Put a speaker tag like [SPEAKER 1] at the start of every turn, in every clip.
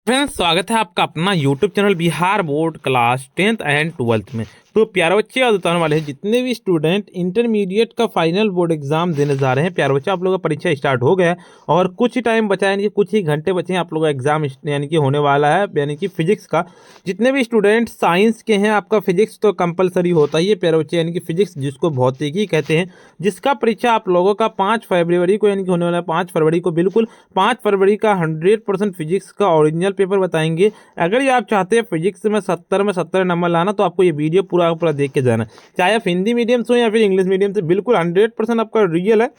[SPEAKER 1] Friends, स्वागत है आपका अपना YouTube channel Bihar board class 10th and 12th में। तो प्यारे बच्चे, आज बताने वाले हैं जितने भी स्टूडेंट इंटरमीडिएट का फाइनल बोर्ड एग्जाम देने जा रहे हैं। प्यारे बच्चे, आप लोगों का परीक्षा स्टार्ट हो गया है और कुछ ही टाइम बचा है, यानी कि कुछ ही घंटे बचे हैं। आप लोगों का एग्जाम यानी कि होने वाला है, यानी कि फिजिक्स का। जितने भी स्टूडेंट साइंस के हैं, आपका फिजिक्स तो कंपलसरी होता ही है प्यारे बच्चे, यानी कि फिजिक्स जिसको भौतिकी कहते हैं, जिसका परीक्षा आप लोगों का 5 फरवरी को यानी कि होने वाला है। 5 फरवरी को, बिल्कुल 5 फरवरी का 100% फिजिक्स का ओरिजिनल पेपर बताएंगे। अगर ये आप चाहते हैं फिजिक्स में 70 नंबर लाना, तो आपको ये वीडियो पूरा पूरा देख के जाना, चाहे आप हिंदी मीडियम से हो या फिर इंग्लिश मीडियम से। बिल्कुल 100% आपका रियल है,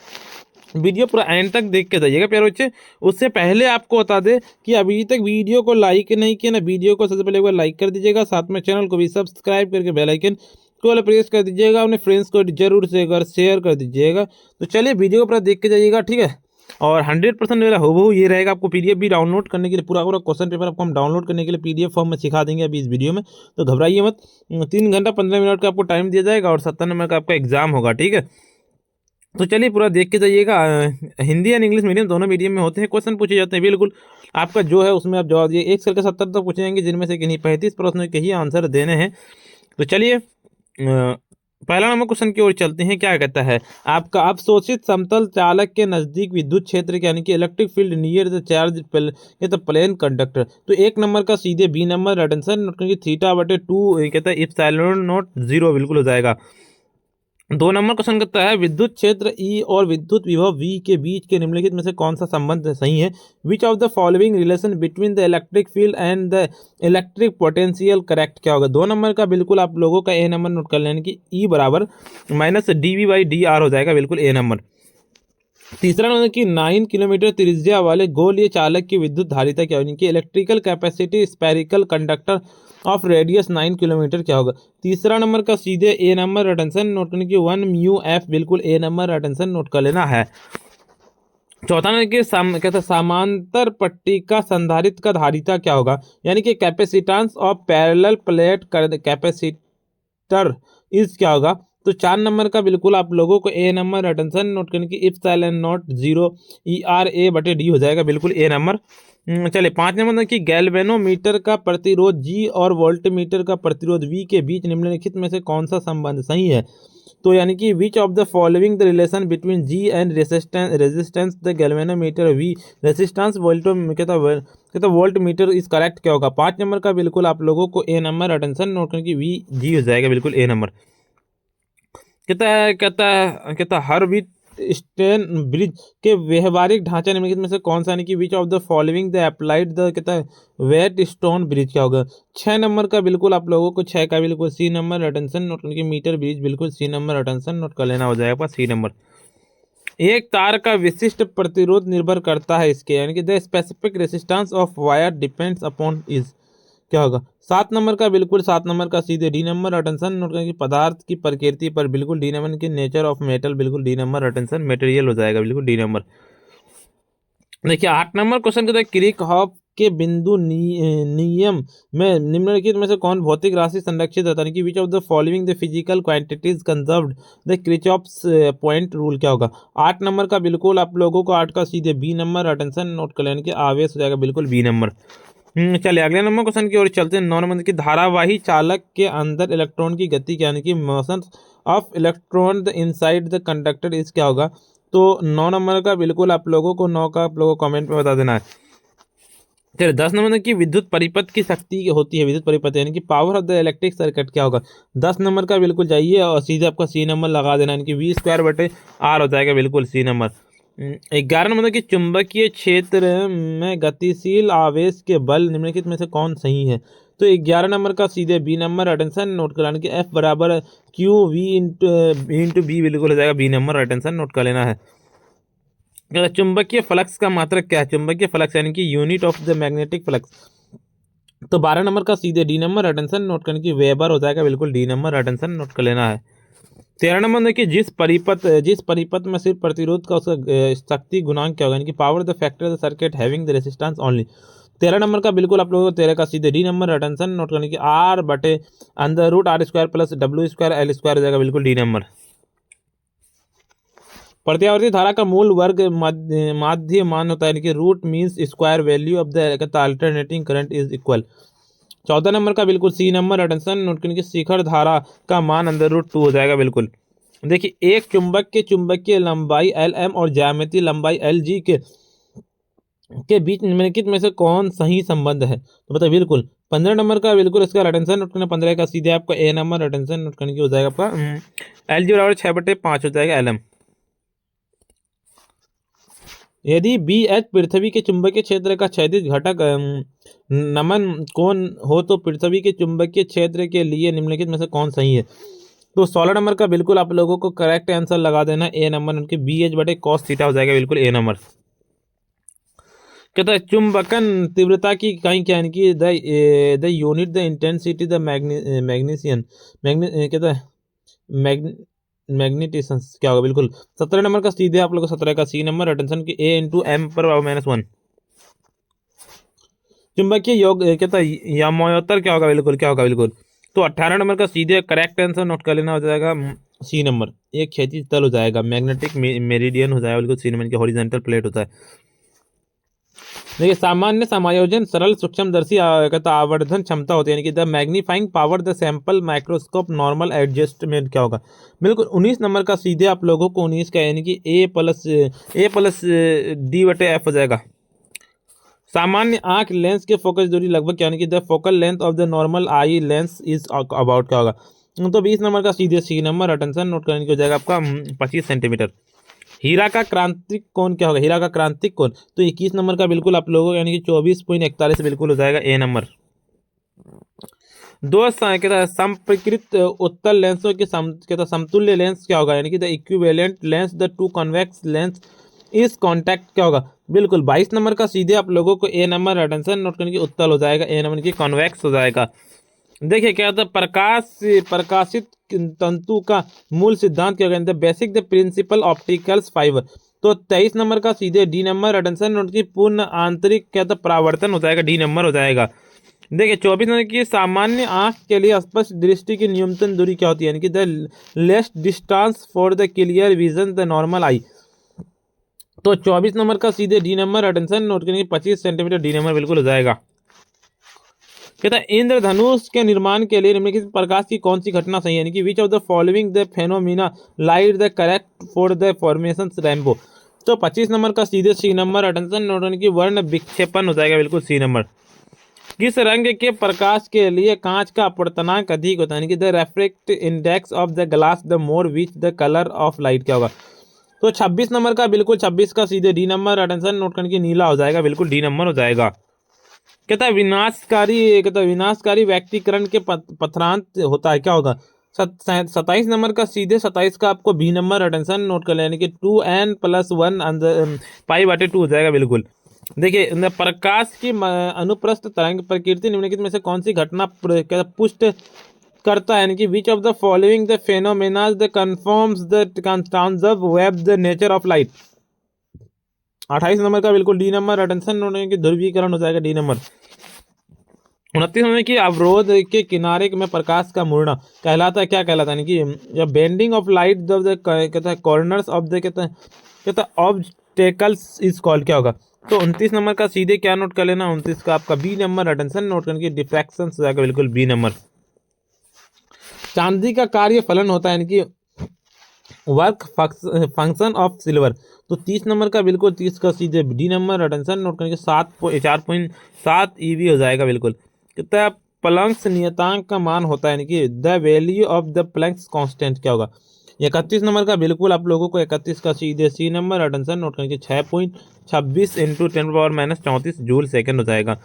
[SPEAKER 1] वीडियो पूरा एंड तक देख के जाइएगा प्यारे बच्चे। उससे पहले आपको बता दें कि अभी तक वीडियो को लाइक नहीं किया ना, वीडियो को सबसे पहले एक बार लाइक कर दीजिएगा, साथ में चैनल को भी सब्सक्राइब करके बेल आइकन को प्रेस कर दीजिएगा। अपने फ्रेंड्स को जरूर से एक बार शेयर कर दीजिएगा। तो चलिए वीडियो को पूरा देख के जाइएगा, ठीक है। और 100% मेरा हो ये रहेगा। आपको पीडीएफ भी डाउनलोड करने के लिए, पूरा पूरा क्वेश्चन पेपर आपको हम डाउनलोड करने के लिए पीडीएफ फॉर्म में सिखा देंगे अभी इस वीडियो में। तो घबराइए मत। 3 घंटा 15 मिनट का आपको टाइम दिया जाएगा और 70 नंबर का आपका एग्जाम होगा, ठीक है। तो चलिए पूरा देख के जाइएगा। हिंदी एंड इंग्लिश मीडियम दोनों मीडियम में होते हैं, क्वेश्चन पूछे जाते हैं। बिल्कुल आपका जो है उसमें आप जवाब दिए। एक से लेकर 70 तक पूछे जाएंगे, जिनमें से किन्हीं 35 प्रश्नों के ही आंसर देने हैं। तो चलिए पहला नंबर क्वेश्चन की ओर चलते हैं। क्या कहता है आपका, अवशोषित समतल चालक के नजदीक विद्युत क्षेत्र यानी कि electric field near the charge plane conductor. तो 1 नंबर का सीधे बी नंबर अटेंशन थीटा/2 कहता है इप्सिलॉन नॉट 0 बिल्कुल हो जाएगा। 2 नंबर क्वेश्चन कहता है विद्युत क्षेत्र ई और विद्युत विभव वी के बीच के निम्नलिखित में से कौन सा संबंध सही है। विच of the following relation between the electric field and the electric potential correct. क्या होगा 2 नंबर का, बिल्कुल आप लोगों का ए नंबर नोट कर लेने की ई बराबर -dv/dr हो जाएगा, बिल्कुल ए नंबर। तीसरा नंबर की 9 किलोमीटर त्रिज्या वाले गोलीय चालक की विद्युत धारिता क्या होगी। Electrical capacity spherical conductor of radius 9 kilometre क्या होगा। तीसरा नंबर का सीधे ए नंबर अटेंशन नोट करने की 1 म्यू एफ, बिल्कुल ए नंबर अटेंशन नोट कर लेना है। चौथा नंबर की कहता समांतर पट्टी का संधारित्र का धारिता क्या होगा, यानी कि capacitance of parallel plate capacitor इस क्या होगा। तो 4 नंबर का बिल्कुल आप लोगों को ए नंबर अटेंशन नोट करने की इप्सिलॉन नॉट 0 ERA/D हो जाएगा, बिल्कुल ए नंबर। चलिए 5 नंबर की गैल्वेनोमीटर का प्रतिरोध G और वोल्टमीटर का प्रतिरोध V के बीच निम्नलिखित में से कौन सा संबंध सही है। तो यानी कि which of the following the relation between G and resistance the galvanometer V resistance कहता वोल्ट मीटर इज करेक्ट क्या होगा। 5 नंबर का बिल्कुल आप लोगों को ए नंबर अटेंशन नोट करने की VG हो जाएगा, बिल्कुल ए नंबर। कहता हरविट स्टेन ब्रिज के व्यवहारिक ढांचा निम्नलिखित में से कौन सा, यानी कि which of the following the applied the कहता है वेट स्टोन ब्रिज क्या होगा। 6 नंबर का बिल्कुल आप लोगों को 6 का बिल्कुल सी नंबर अटेंशन नोट करने की मीटर ब्रिज, बिल्कुल सी नंबर अटेंशन नोट कर लेना हो जाएगा सी नंबर। एक तार का विशिष्ट प्रतिरोध निर्भर करता है इसके, यानी कि the specific resistance of wire depends upon is क्या होगा। 7 नंबर का बिल्कुल 7 नंबर का सीधे डी नंबर अटेंशन नोट करें कि पदार्थ की प्रकृति पर, बिल्कुल डी नंबर की नेचर ऑफ मेटल, बिल्कुल डी नंबर अटेंशन मटेरियल हो जाएगा, बिल्कुल डी नंबर। देखिए 8 नंबर क्वेश्चन कहता है किरचॉफ के बिंदु नियम में निम्नलिखित में से कौन भौतिक राशि संरक्षित रहता है कि which of the following the physical quantities conserved the Kirchhoff's point rule क्या होगा। 8 नंबर का बिल्कुल आप लोगों को 8 का सीधे बी नंबर अटेंशन नोट कर लेने के आवेश हो जाएगा, बिल्कुल बी नंबर। चलिए अगले नंबर क्वेश्चन की ओर चलते हैं। 9 नंबर की धारावाही चालक के अंदर इलेक्ट्रॉन की गति क्या, यानी कि motion of electron the inside the conductor इस क्या होगा। तो 9 नंबर का बिल्कुल आप लोगों को 9 का आप लोगों को कमेंट में बता देना है। चलिए 10 नंबर की विद्युत परिपथ की शक्ति होती है, विद्युत परिपथ यानी कि power of the electric circuit क्या होगा। 10 नंबर का बिल्कुल जाइए और सीधे आपका सी नंबर लगा देना, यानी कि V²/R हो जाएगा, बिल्कुल सी नंबर। 11 नंबर की चुंबकीय क्षेत्र में गतिशील आवेश के बल निम्नलिखित में से कौन सही है। तो 11 नंबर का सीधे बी नंबर अटेंशन नोट कराने की F=QV/B बिल्कुल हो जाएगा, बी नंबर अटेंशन नोट कर लेना है। चुंबकीय फ्लक्स का मात्रक क्या है। चुंबकीय फ्लक्स यानी कि unit of the magnetic flux. तो 12 नंबर का सीधे डी नंबर अटेंशन नोट करने की वेबर हो जाएगा, बिल्कुल डी नंबर अटेंशन नोट कर लेना है। 13 नंबर देखिए जिस परिपथ में सिर्फ प्रतिरोध का उसका शक्ति गुणांक क्या होगा, यानी कि power the factor the circuit having the resistance only. 13 number का बिल्कुल आप लोगों को 13 का सीधे डी नंबर अटेंशन नोट करने की R/√R² + W²L² हो जाएगा, बिल्कुल डी नंबर। प्रत्यावर्ती धारा का मूल वर्ग माध्य मान होता है, यानी कि root mean square value of the alternating current is equal. 14 number का बिल्कुल सी नंबर अटेंशन नोट करें कि शिखर धारा का मान अंडर रूट 2 हो जाएगा बिल्कुल। देखिए एक चुंबक के चुंबकीय लंबाई एल एम और ज्यामितीय लंबाई एल जी के बीच निम्नलिखित में से कौन सही संबंध है, तो बताइए बिल्कुल। 15 नंबर का बिल्कुल इसका अटेंशन नोट करना, 15 का सीधे आपका ए नंबर अटेंशन नोट करने की हो जाएगा आपका एल जी बराबर 6/5 हो जाएगा एल एम। यदि बी एच पृथ्वी के चुंबकीय क्षेत्र का क्षैतिज घटक नमन कोण हो तो पृथ्वी के चुंबकीय क्षेत्र के लिए निम्नलिखित में से कौन सही है, तो 16 नंबर का बिल्कुल आप लोगों को करेक्ट आंसर लगा देना ए नंबर, उनके बी एच बटे कॉस थीटा हो जाएगा बिल्कुल ए नंबर। कहता है चुंबकन तीव्रता की इकाई क्या है, यानी कि the unit the intensity the मैग्नीशियन कहता है मैग्नेटिशन क्या होगा बिल्कुल। 17 नंबर का सीधे आप लोग को 17 का सी नंबर अटेंशन की ए इंटू एम पर -1। चुंबकीय योग कहता है यामोत्तर क्या होगा बिल्कुल, क्या होगा बिल्कुल। तो 18 नंबर का सीधे करेक्ट आंसर नोट कर लेना हो जाएगा सी नंबर, एक क्षैतिज तल हो जाएगा, मैग्नेटिक मेरिडियन हो जाएगा बिल्कुल सी नंबर की हॉरिजॉन्टल प्लेट होता है। देखिए सामान्य समायोजन सरल सूक्ष्मदर्शी कहता आवर्धन क्षमता होती है, यानी कि the magnifying power the sample microscope normal adjustment क्या होगा बिल्कुल। 19 नंबर का सीधे आप लोगों को 19 का यानी कि ए प्लस डी बटे एफ हो जाएगा। सामान्य आंख लेंस के फोकस दूरी लगभग यानी कि the focal length of the normal eye lens is about क्या होगा, तो 20 नंबर का सीधे सी नंबर अटेंशन नोट करने की हो जाएगा आपका 25 सेंटीमीटर। हीरा का क्रांतिक कोण क्या होगा, हीरा का क्रांतिक कोण तो 21 नंबर का बिल्कुल आप लोगों यानी कि 24.41 बिल्कुल हो जाएगा ए नंबर। दो संप्रकृत उत्तल लेंसों के समतुल्य लेंस क्या होगा, यानी कि the equivalent lens the two convex lens इस कॉन्टैक्ट क्या होगा बिल्कुल। 22 नंबर का सीधे आप लोगों को ए नंबर अटेंशन नोट करने की उत्तल हो जाएगा ए नंबर की कॉन्वेक्स हो जाएगा। देखिए क्या होता है प्रकाशित तंतु का मूल सिद्धांत क्या होगा, the basic the principle opticals fibre, तो 23 नंबर का सीधे डी नंबर अटेंशन नोट की पूर्ण आंतरिक क्या होता परावर्तन हो जाएगा डी नंबर हो जाएगा। देखिए 24 नंबर की सामान्य आंख के लिए स्पष्ट दृष्टि की न्यूनतम दूरी क्या होती है, यानी कि the less distance for the clear vision the normal eye, तो 24 नंबर का सीधे डी नंबर अटेंशन नोट करने की 25 सेंटीमीटर डी नंबर बिल्कुल हो जाएगा। कहता है इंद्रधनुष के निर्माण के लिए निम्नलिखित प्रकाश की कौन सी घटना सही है, यानी कि which of the following the phenomena light the correct for the formation rainbow, तो 25 नंबर का सीधे सी नंबर अटेंशन नोट करने की वर्ण विक्षेपण हो जाएगा बिल्कुल सी नंबर। किस रंग के प्रकाश के लिए कांच का अपवर्तनांक अधिक होता है, यानी कि the refract index of the glass the more which the colour of light क्या होगा, तो 26 नंबर का बिल्कुल 26 का सीधे डी नंबर अटेंशन नोट करने की नीला हो जाएगा बिल्कुल डी नंबर हो जाएगा। कहता है विनाशकारी व्यक्तिकरण के पथरांत होता है क्या होगा। 27 नंबर का सीधे 27 का आपको बी नंबर अटेंशन नोट कर लें, यानी कि 2n+1 पाई/2 हो जाएगा बिल्कुल। देखिए प्रकाश की अनुप्रस्थ तरंग प्रकृति निम्नलिखित में से कौन सी घटना पुष्ट करता है, यानी कि which of the following the phenomena the confirms the constant web the nature of light. 28 number का बिल्कुल डी नंबर अटेंशन होने की ध्रुवीकरण हो जाएगा डी नंबर। 29 नंबर की अवरोध के किनारे में प्रकाश का मुड़ना कहलाता है क्या कहलाता है, कि बेंडिंग ऑफ लाइट कहता है कॉर्नर्स ऑफ द कहता है ऑब्स्टेकल्स इज कॉल्ड क्या होगा, तो 29 नंबर का सीधे क्या नोट कर लेना 29 का आपका बी नंबर अटेंशन नोट करने की डिफ्रैक्शन हो जाएगा बिल्कुल बी नंबर। चांदी का कार्य फलन होता है, यानी कि वर्क फंक्शन ऑफ सिल्वर, तो 30 नंबर का बिल्कुल 30 का सीधे डी नंबर अटेंशन नोट करके 4.7 ईवी हो जाएगा बिल्कुल। कितना प्लैंक्स नियतांक का मान होता है, यानी कि the value of the Planck's constant क्या होगा। 31 नंबर का बिल्कुल आप लोगों को 31 का सीधे सी नंबर अटेंशन नोट करके 6.26 × 10⁻34 जूल सेकेंड हो जाएगा।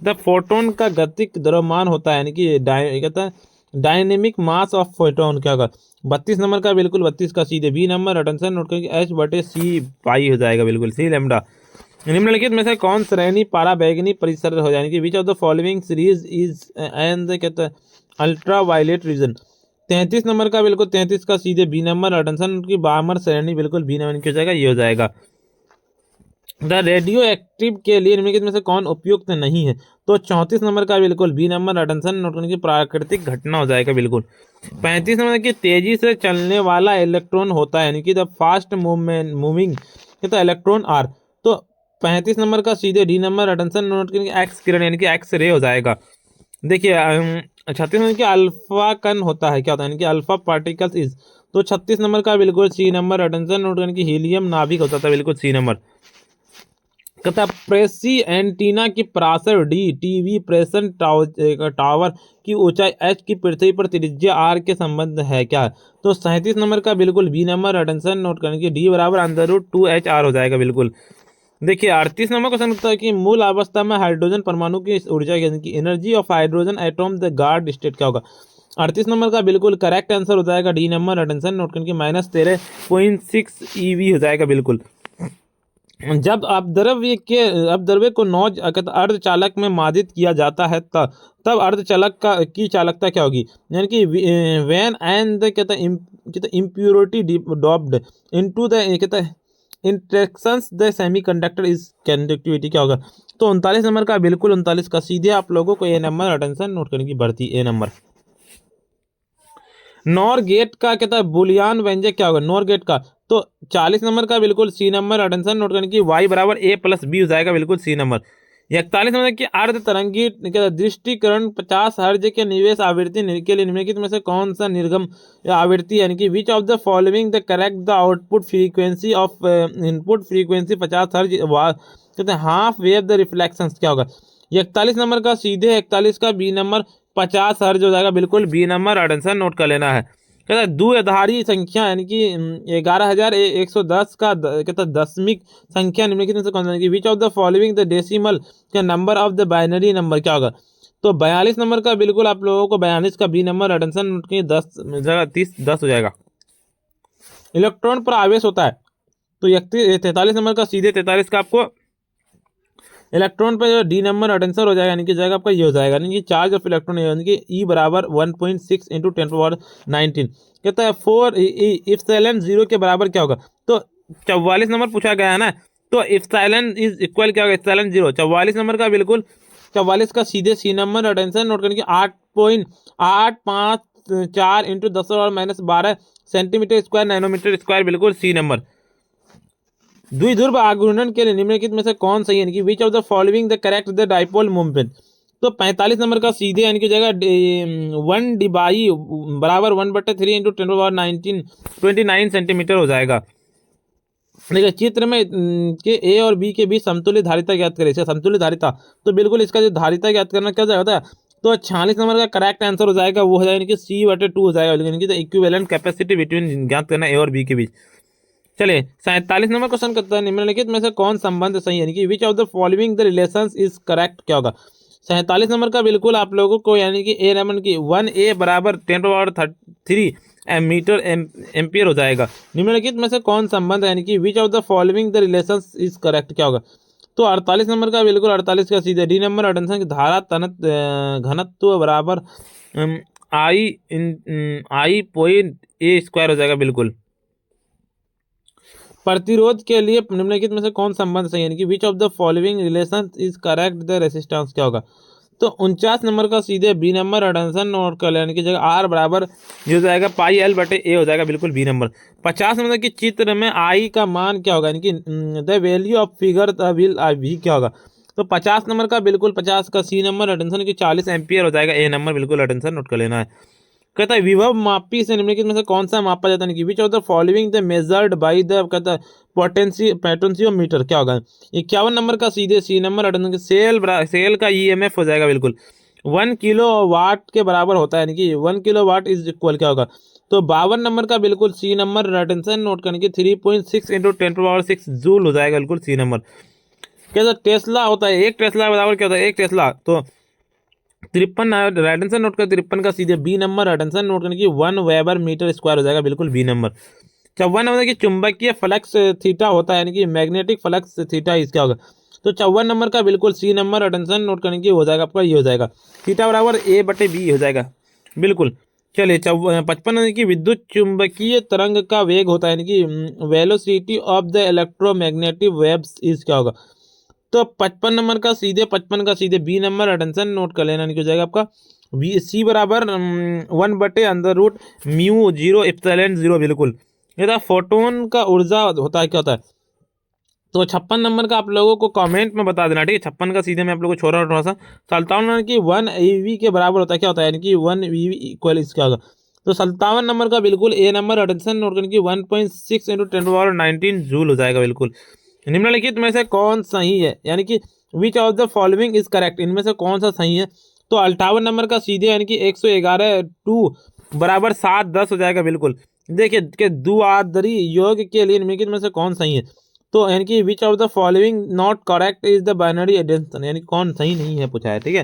[SPEAKER 1] द फोटोन का गतिक द्रव्यमान होता है, यानी कि कहता है डायनेमिक मास ऑफ फोटोन क्या होगा। 32 नंबर का बिल्कुल 32 का सीधे बी नंबर अटेंशन नोट करके H/c पाई हो जाएगा बिल्कुल सी लैम्डा। निम्नलिखित में से कौन श्रेणी पाराबैंगनी परिसर हो जाएगी, विच of the following series is and कहता है अल्ट्रा वायलेट रीजन। 33 नंबर का बिल्कुल 33 का सीधे बी नंबर अटेंशन की बामर श्रेणी बिल्कुल बी नंबर की हो जाएगा ये हो जाएगा। द रेडियो एक्टिव के लिए निम्नलिखित में से कौन उपयुक्त नहीं है? तो 34 नंबर का बिल्कुल बी नंबर अटेंशन नोट करने की प्राकृतिक घटना हो जाएगा बिल्कुल। 35 नंबर की तेजी से चलने वाला इलेक्ट्रॉन होता है, यानी कि द फास्ट मूवमेंट मूविंग तो इलेक्ट्रॉन आर। तो 35 नंबर का सीधे डी नंबर अटेंशन नोट करने की एक्स किरण यानी कि एक्स रे हो जाएगा। देखिए 36 नंबर की अल्फा कण होता है, क्या होता है, यानी कि अल्फा पार्टिकल्स इज। तो 36 नंबर का बिल्कुल सी नंबर अटेंशन नोट करने की हीलियम नाभिक होता था, बिल्कुल सी नंबर। तथा प्रेसी एंटीना की परासर डी, टीवी प्रेशन टावर की ऊंचाई एच की पृथ्वी पर त्रिज्या आर के संबंध है क्या? तो 37 नंबर का बिल्कुल बी नंबर अटेंशन नोट करने की डी बराबर √2HR हो जाएगा बिल्कुल। देखिए 38 नंबर क्वेश्चन होता है कि मूल अवस्था में हाइड्रोजन परमाणु की ऊर्जा यानी कि energy of hydrogen atom the guard state क्या होगा? 38 नंबर का बिल्कुल करेक्ट आंसर हो जाएगा डी नंबर अटेंशन नोट करके -13.6 EV हो जाएगा बिल्कुल। जब अपद्रव्य को नौज अर्धचालक में मादित किया जाता है तब अर्धचालक की चालकता क्या होगी? यानी कि व्हेन एंड द कहता इम्प्योरिटी डॉप्ड इनटू द कहता interactions the semiconductor is conductivity क्या होगा? तो 39 नंबर का बिल्कुल 39 का सीधे आप लोगों को ए नंबर अटेंशन नोट करने की बढ़ती ए नंबर। नॉर गेट का कहता है बुलियन व्यंजक क्या होगा नॉर गेट का? तो 40 नंबर का बिल्कुल सी नंबर अटेंशन नोट करने की y बराबर a+b हो जाएगा बिल्कुल सी नंबर। 41 नंबर की अर्ध तरंगी दृष्टिकरण 50 हर्ज के निवेश आवृत्ति के लिए निम्नलिखित में से कौन सा निर्गम आवृत्ति यानी कि which of the following the correct the output frequency of input frequency 50 हर्ज कहते हैं हाफ वेव द रिफ्लेक्शन क्या होगा? 41 नंबर का सीधे 41 का बी नंबर 50 हर्ज हो जाएगा बिल्कुल बी नंबर अटेंशन नोट कर लेना है। कहता है द्विआधारी संख्या यानी कि 11,110 का कहता है दशमिक संख्या निम्नलिखित में से कौन सा? Which of the following the decimal का number of the binary number क्या होगा? तो 42 नंबर का बिल्कुल आप लोगों को 42 का बी नंबर अटेंशन नोट की 10 हो जाएगा। इलेक्ट्रॉन पर आवेश होता है तो 43 नंबर का सीधे 43 का आपको इलेक्ट्रॉन पे जो डी नंबर अटेंशन हो जाएगा यानी कि जाएगा आपका ये हो जाएगा यानी कि चार्ज ऑफ इलेक्ट्रॉन यानी कि ई बराबर 1.6 × 10⁻19 कहता है 4 इप्सिलॉन 0 के बराबर क्या होगा? तो 44 नंबर पूछा गया है ना, तो इप्सिलॉन इज इक्वल क्या होगा? इप्सिलॉन 0 44 नंबर का बिल्कुल 44 का सीधे सी नंबर अटेंशन नोट करने की 8.854 × 10⁻12 सेंटीमीटर स्क्वायर नैनोमीटर स्क्वायर बिल्कुल सी नंबर। द्विध्रुव आघूर्णन के लिए निम्नलिखित में से कौन सही यानी कि which of the following the correct the dipole movement? तो 45 नंबर का सीधे यानी कि जगह 1 डिबाई बराबर 1/3 × 10⁻29 सेंटीमीटर हो जाएगा। देखिए चित्र में के ए और बी के बीच समतुल्य धारिता ज्ञात करें। समतुल्य धारिता तो बिल्कुल इसका जो धारिता ज्ञात करना क्या होता है? तो 46 नंबर का करेक्ट आंसर हो जाएगा वो हो जाएगा कि C/2 हो जाएगा यानी कि इक्विवेलेंट कैपेसिटी बिटवीन ज्ञात करना ए और बी के बीच। चलिए 47 नंबर क्वेश्चन करता है निम्नलिखित में से कौन संबंध सही यानी कि which of the following the relations is correct क्या होगा? 47 नंबर का बिल्कुल आप लोगों को यानी कि ए नंबर की 1A बराबर 10⁻³ मीटर एम्पियर हो जाएगा। निम्नलिखित में से कौन संबंध यानी कि which of the following the relations is correct क्या होगा? तो 48 नंबर का बिल्कुल 48 का सीधे डी नंबर अटेंशन की धारा घनत्व बराबर I/A² हो जाएगा बिल्कुल। प्रतिरोध के लिए निम्नलिखित में से कौन संबंध सही यानी कि which of the following relation is correct the resistance क्या होगा? तो 49 नंबर का सीधे बी नंबर अटेंशन नोट कर लेने की जगह आर बराबर जो हो जाएगा πL/A हो जाएगा बिल्कुल बी नंबर। 50 नंबर की चित्र में आई का मान क्या होगा यानी कि the value of figure will भी क्या होगा? तो 50 नंबर का बिल्कुल 50 का सी नंबर अटेंशन की 40 एम्पियर हो जाएगा ए नंबर बिल्कुल अटेंशन नोट कर लेना है। कहता है विभव मापी से निम्नलिखित में से कौन सा मापा जाता है कि which of the following the measured by the कहता है पोटेंशियोमीटर क्या होगा? 51 नंबर का सीधे सी नंबर अटेंशन सेल का ईएमएफ हो जाएगा बिल्कुल 1 किलोवाट के बराबर होता है यानी कि 1 किलोवाट इज इक्वल क्या होगा? तो 52 नंबर का बिल्कुल सी नंबर अटेंशन नोट करने की 3.6 × 10⁻6 जूल हो जाएगा बिल्कुल सी नंबर। कहता टेस्ला होता है एक टेस्ला बराबर क्या होता है? एक टेस्ला तो 53 अटेंशन नोट कर 53 का सीधे बी नंबर अटेंशन नोट करने की 1 वेबर मीटर स्क्वायर हो जाएगा बिल्कुल बी नंबर। 54 नंबर की चुंबकीय फ्लक्स थीटा होता है यानी कि मैग्नेटिक फ्लक्स थीटा इसका होगा। तो 54 नंबर का बिल्कुल सी नंबर अटेंशन नोट करने की हो जाएगा आपका ये हो जाएगा थीटा बराबर A/B हो जाएगा बिल्कुल। चलिए 55 यानी कि विद्युत चुंबकीय तरंग का वेग होता है, यानी कि velocity of the electromagnetic waves is क्या होगा। तो 55 नंबर का सीधे 55 का सीधे बी नंबर अटेंशन नोट कर लेना, हो जाएगा आपका वी सी बराबर 1/√μ 0 बिल्कुल। ये था फोटोन का ऊर्जा होता है, क्या होता है। तो 56 नंबर का आप लोगों को कमेंट में बता देना, ठीक है। 56 का सीधे मैं आप लोगों को छोड़ रहा हूँ थोड़ा सा। 57 की 1 EV के बराबर होता है, क्या होता है, यानी कि 1 EV इक्वल इसका होगा। तो 57 नंबर का बिल्कुल ए नंबर अटेंशन नोट करने की 1.6 × 10⁻19 जूल हो जाएगा बिल्कुल। निम्नलिखित में से कौन सही है, यानी कि which of the following is correct, इनमें से कौन सा सही है। तो 58 नंबर का सीधे यानी कि 111 टू बराबर 710 हो जाएगा बिल्कुल। देखिए कि द्विआधारी योग के लिए निम्नलिखित में से कौन सही है। तो यानी कि which of the following not correct is the binary addition, यानी कौन सही नहीं है पूछा है, ठीक है।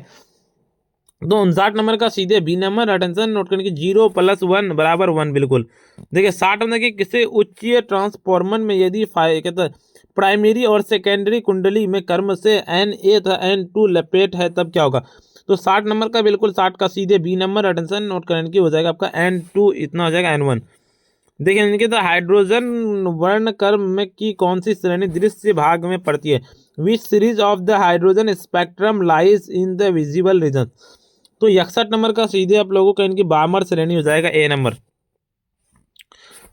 [SPEAKER 1] तो 59 नंबर का सीधे बी नंबर अटेंशन नोट करने की 0 + 1 बराबर 1 बिल्कुल। देखिए 60 नंबर की किसी उच्च ट्रांसफॉर्मर में यदि कहते हैं प्राइमरी और सेकेंडरी कुंडली में कर्म से Na तथा N2 लपेट है तब क्या होगा। तो 60 नंबर का बिल्कुल 60 का सीधे बी नंबर अटेंशन नोट करने की हो जाएगा आपका N2 इतना हो जाएगा N1। देखिए इनके तो हाइड्रोजन वर्ण कर्म में की कौन सी श्रेणी दृश्य भाग में पड़ती है। Which series of the hydrogen spectrum lies in the visible region. तो 61 नंबर का सीधे आप लोगों का इनकी बामर श्रेणी हो जाएगा ए नंबर।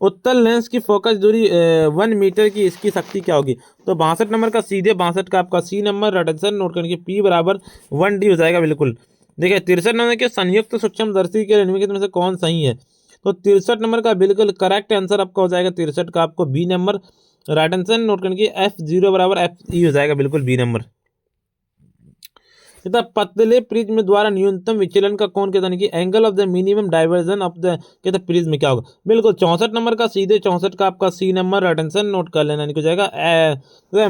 [SPEAKER 1] उत्तल लेंस की फोकस दूरी 1 मीटर की इसकी शक्ति क्या होगी। तो 62 नंबर का सीधे 62 का आपका सी नंबर अटेंशन नोट करने की पी बराबर 1D हो जाएगा बिल्कुल। देखिए 63 नंबर के संयुक्त सूक्ष्मदर्शी के निम्नलिखित में से कौन सही है। तो 63 नंबर का बिल्कुल करेक्ट आंसर आपका हो जाएगा 63 का आपको बी नंबर अटेंशन नोट करने की F0 बराबर FE हो जाएगा बिल्कुल बी नंबर। तथा पतले प्रिज्म द्वारा न्यूनतम विचलन का कोण कहता है कि angle of the minimum diversion of the कहता प्रिज्म क्या होगा। बिल्कुल 64 नंबर का सीधे 64 का आपका सी नंबर अटेंशन नोट कर लेना, हो जाएगा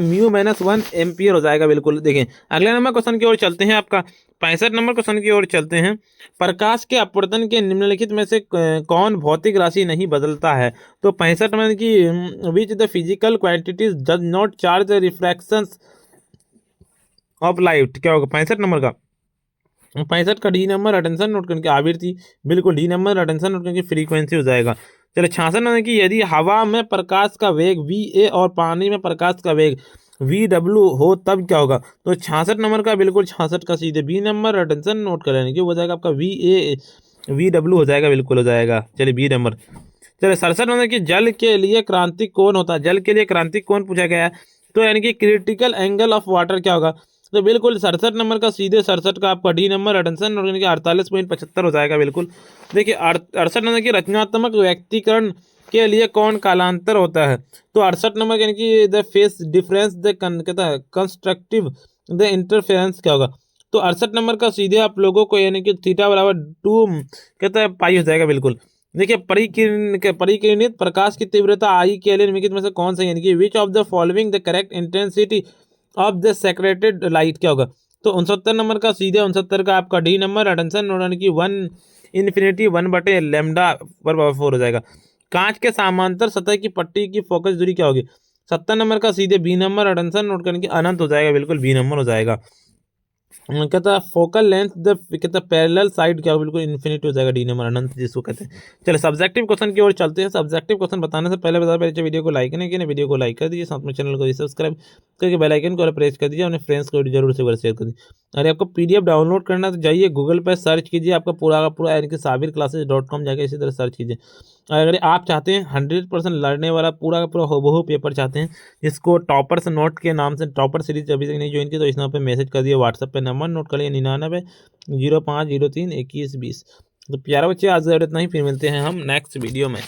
[SPEAKER 1] μ-1 एम्पियर हो जाएगा बिल्कुल। देखें अगले नंबर क्वेश्चन की ओर चलते हैं, आपका 65 नंबर क्वेश्चन की ओर चलते हैं। प्रकाश के अपवर्तन के निम्नलिखित में से कौन भौतिक राशि नहीं बदलता है। तो 65 नंबर की which the physical quantities does not charge refraction of light क्या होगा 65 नंबर का। 65 का डी नंबर अटेंशन नोट करके आवृत्ति बिल्कुल डी नंबर अटेंशन नोट करके फ्रीक्वेंसी हो जाएगा। चलो 66 नंबर की यदि हवा में प्रकाश का वेग VA और पानी में प्रकाश का वेग VW हो तब क्या होगा। तो 66 नंबर का बिल्कुल 66 का सीधे बी नंबर अटेंशन नोट कर लेने की हो जाएगा आपका VW हो जाएगा बिल्कुल हो जाएगा। चलिए बी नंबर। चलिए 67 नंबर की जल के लिए क्रांतिक कोण होता है, जल के लिए क्रांतिक कोण पूछा गया है। तो यानी कि क्रिटिकल एंगल ऑफ वाटर क्या होगा। तो बिल्कुल 67 नंबर का सीधे 67 का आपका डी नंबर अटेंशन 48.75 हो जाएगा बिल्कुल। देखिए 68 नंबर की रचनात्मक व्यक्तिकरण के लिए कौन कालांतर होता है। तो 68 नंबर यानी कि द फेस डिफरेंस द कहता है कंस्ट्रक्टिव द इंटरफेरेंस क्या होगा। तो 68 नंबर का सीधे आप लोगों को यानी कि थीटा बराबर 2 कहता है पाई हो जाएगा बिल्कुल। देखिए परिकिरणित प्रकाश की तीव्रता आई के लिए निम्नलिखित में से कौन सा यानी कि which of the following the correct intensity of the secreted light क्या होगा। तो 69 नंबर का सीधे 69 का आपका डी नंबर अटेंशन यानी कि 1/1/λ/4 हो जाएगा। कांच के समांतर सतह की पट्टी की फोकस दूरी क्या होगी। 70 नंबर का सीधे बी नंबर अटेंशन नोट करने की अनंत हो जाएगा बिल्कुल बी नंबर हो जाएगा। कहता फोकल लेंथ द कहता पैरेलल साइड क्या बिल्कुल इन्फिनिटी हो जाएगा डी नंबर अनंत जिसको कहते हैं। चलिए सब्जेक्टिव क्वेश्चन की ओर चलते हैं। सब्जेक्टिव क्वेश्चन बताने से पहले बता पहले वीडियो को लाइक नहीं किया वीडियो को लाइक कर दीजिए, साथ में चैनल को सब्सक्राइब करके बेल आइकन को प्रेस कर दीजिए, अपने फ्रेंड्स को जरूर से शेयर कर दीजिए। अरे आपको PDF डाउनलोड करना तो जाइए गूगल पर सर्च कीजिए, आपका पूरा का पूरा यानी कि sabirclasses.com जाकर इसी तरह सर्च कीजिए। अगर आप चाहते हैं 100% लड़ने वाला पूरा का पूरा हूबहू पेपर चाहते हैं जिसको टॉपर्स नोट के नाम से टॉपर सीरीज अभी तक नहीं ज्वाइन की तो इस नंबर पे मैसेज कर दिए, व्हाट्सएप पे नंबर नोट कर लिए 99 05 03 21 20। तो प्यारे बच्चे आज इतना ही, फिर मिलते हैं हम नेक्स्ट वीडियो में।